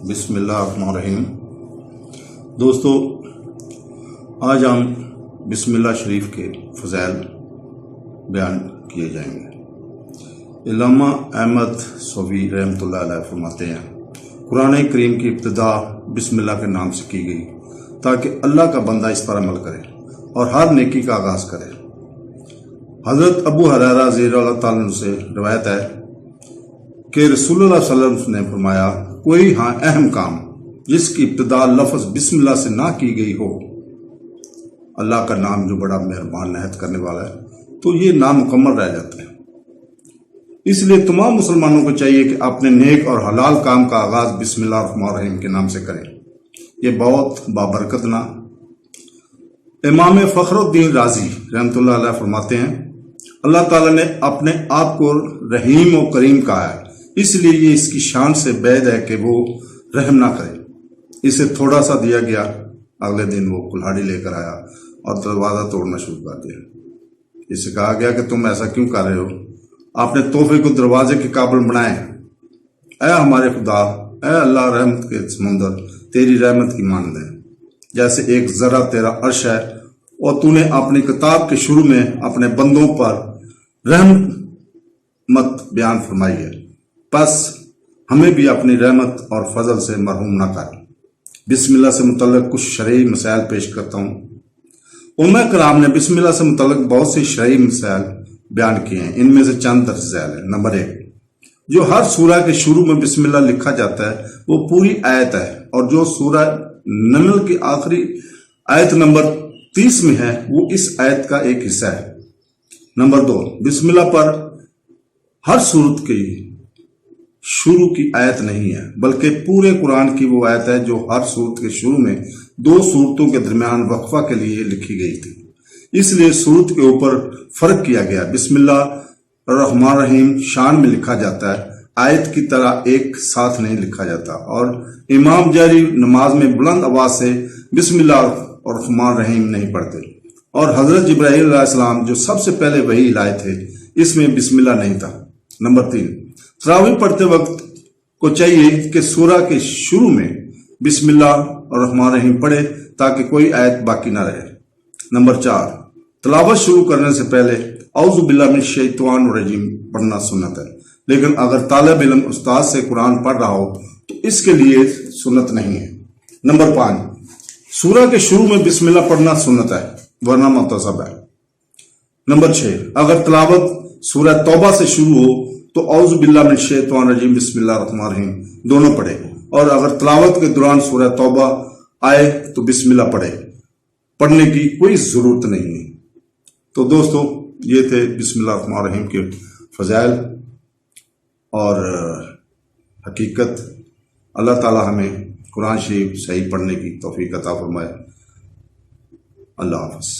بسم اللہ الرحمن الرحیم۔ دوستو، آج ہم بسم اللہ شریف کے فضائل بیان کیے جائیں گے۔ علامہ احمد صوفی رحمۃ اللہ علیہ فرماتے ہیں، قرآن کریم کی ابتدا بسم اللہ کے نام سے کی گئی تاکہ اللہ کا بندہ اس پر عمل کرے اور ہر نیکی کا آغاز کرے۔ حضرت ابو ہریرہ رضی اللہ تعالیٰ عنہ سے روایت ہے کہ رسول اللہ صلی اللہ علیہ وسلم نے فرمایا، کوئی اہم کام جس کی ابتدا لفظ بسم اللہ سے نہ کی گئی ہو، اللہ کا نام جو بڑا مہربان نہایت کرنے والا ہے، تو یہ نامکمل رہ جاتا ہے۔ اس لیے تمام مسلمانوں کو چاہیے کہ اپنے نیک اور حلال کام کا آغاز بسم اللہ الرحمن الرحیم کے نام سے کریں۔ یہ بہت بابرکت نام۔ امام فخر الدین رازی رحمۃ اللہ علیہ فرماتے ہیں، اللہ تعالیٰ نے اپنے آپ کو رحیم و کریم کہا ہے، اس لیے یہ اس کی شان سے بعید ہے کہ وہ رحم نہ کرے۔ اسے تھوڑا سا دیا گیا، اگلے دن وہ کلہاڑی لے کر آیا اور دروازہ توڑنا شروع کر دیا۔ اسے کہا گیا کہ تم ایسا کیوں کر رہے ہو؟ آپ نے تحفے کو دروازے کے قابل بنائے۔ اے ہمارے خدا، اے اللہ، رحمت کے سمندر تیری رحمت کی مانند ہے، جیسے ایک ذرہ تیرا عرش ہے، اور تو نے اپنی کتاب کے شروع میں اپنے بندوں پر رحمت بیان فرمائی ہے، پس ہمیں بھی اپنی رحمت اور فضل سے محروم نہ کر۔ بسم اللہ سے متعلق کچھ شرعی مسائل پیش کرتا ہوں۔ علماء کرام نے بسم اللہ سے متعلق بہت سی شرعی مسائل بیان کیے ہیں، ان میں سے چند درج ذیل ہیں۔ نمبر 1، جو ہر سورہ کے شروع میں بسم اللہ لکھا جاتا ہے وہ پوری آیت ہے، اور جو سورہ نمل کی آخری آیت نمبر 30 میں ہے وہ اس آیت کا ایک حصہ ہے۔ نمبر 2، بسم اللہ پر ہر سورت کی شروع کی آیت نہیں ہے، بلکہ پورے قرآن کی وہ آیت ہے جو ہر سورت کے شروع میں 2 سورتوں کے درمیان وقفہ کے لیے لکھی گئی تھی۔ اس لیے سورت کے اوپر فرق کیا گیا۔ بسم اللہ الرحمن الرحیم شان میں لکھا جاتا ہے، آیت کی طرح ایک ساتھ نہیں لکھا جاتا، اور امام جہری نماز میں بلند آواز سے بسم اللہ الرحمن الرحیم نہیں پڑھتے، اور حضرت جبرائیل علیہ السلام جو سب سے پہلے وحی لائے تھے اس میں بسم اللہ نہیں تھا۔ نمبر 3، تراویح پڑھتے وقت کو چاہیے کہ سورہ کے شروع میں بسم اللہ الرحمن الرحیم پڑھے تاکہ کوئی آیت باقی نہ رہے۔ نمبر 4، تلاوت شروع کرنے سے پہلے اعوذ باللہ من الشیطان الرجیم پڑھنا سنت ہے، لیکن اگر طالب علم استاد سے قرآن پڑھ رہا ہو تو اس کے لیے سنت نہیں ہے۔ نمبر 5، سورہ کے شروع میں بسم اللہ پڑھنا سنت ہے ورنہ متصب ہے۔ نمبر 6، اگر تلاوت سورہ توبہ سے شروع ہو تو اعوذ باللہ من الشیطان الرجیم بسم اللہ الرحمن الرحیم دونوں پڑھے، اور اگر تلاوت کے دوران سورہ توبہ آئے تو بسم اللہ پڑھنے کی کوئی ضرورت نہیں ہے۔ تو دوستو، یہ تھے بسم اللہ الرحمن الرحیم کے فضائل اور حقیقت۔ اللہ تعالی ہمیں قرآن شریف صحیح پڑھنے کی توفیق عطا فرمائے۔ اللہ حافظ۔